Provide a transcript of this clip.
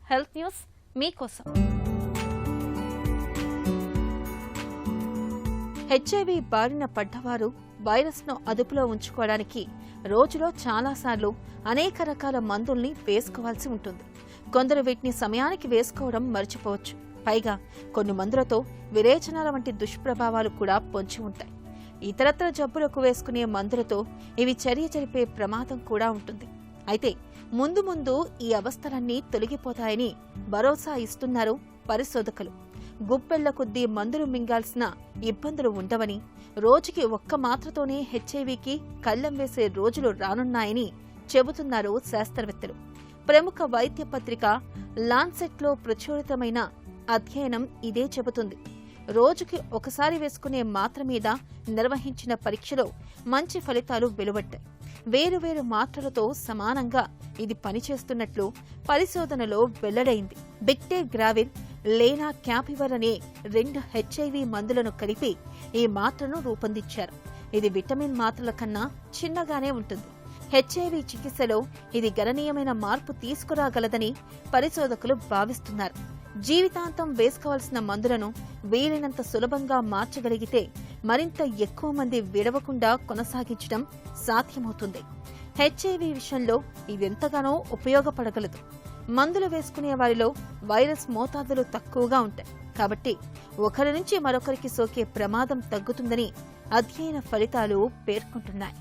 Health news మీకోసం. HIV బారిన పడ్డవారు వైరస్ను అదుపులో ఉంచుకోవడానికి రోజులో చాలాసార్లు అనేక రకాల మందుల్ని వేసుకోవాల్సి ఉంటుంది. కొందరు వీటిని సమయానికి వేసుకోవడం మర్చిపోవచ్చు. పైగా కొన్ని మందులతో విరేచనాల వంటి దుష్ప్రభావాలు కూడా పొంచి ఉంటాయి. ఇతరత్ర జబ్బులకు వేసుకునే మందులతో ఇవి చర్య జరిపే ప్రమాదం కూడా ఉంటుంది. అయితే ముందు ముందు ఈ అవస్థలన్నీ తొలగిపోతాయని భరోసా ఇస్తున్నారు పరిశోధకులు. గుప్పెళ్ల కొద్దీ మందులు మింగాల్సిన ఇబ్బందులు ఉండవని, రోజుకి ఒక్క మాత్రతోనే హెచ్ఐవికి కళ్లెం వేసే రోజులు రానున్నాయని చెబుతున్నారు శాస్త్రవేత్తలు. ప్రముఖ వైద్య పత్రిక లాన్సెట్లో ప్రచురితమైన అధ్యయనం ఇదే చెబుతుంది. రోజుకి ఒకసారి వేసుకునే మాత్ర మీద నిర్వహించిన పరీక్షలో మంచి ఫలితాలు వెలువడ్డాయి. వేరువేరు మాత్రలతో సమానంగా ఇది పనిచేస్తున్నట్లు పరిశోధనలో వెల్లడైంది. బిక్టేగ్రావిర్, లేనా క్యాపివర్ అనే 2 హెచ్ఐవి మందులను కలిపి ఈ మాత్రను రూపొందించారు. ఇది విటమిన్ మాత్రల కన్నా చిన్నగానే ఉంటుంది. హెచ్ఐవి చికిత్సలో ఇది గణనీయమైన మార్పు తీసుకురాగలదని పరిశోధకులు భావిస్తున్నారు. జీవితాంతం వేసుకోవాల్సిన మందులను వీలైనంత సులభంగా మార్చగలిగితే మరింత ఎక్కువ మంది విడవకుండా కొనసాగించడం సాధ్యమవుతుంది. హెచ్ఐవి విషయంలో ఇదెంతగానో ఉపయోగపడగలదు. మందులు వేసుకునే వారిలో వైరస్ మోతాదులు తక్కువగా ఉంటాయి కాబట్టి ఒకరి నుంచి మరొకరికి సోకే ప్రమాదం తగ్గుతుందని అధ్యయన ఫలితాలు పేర్కొంటున్నాయి.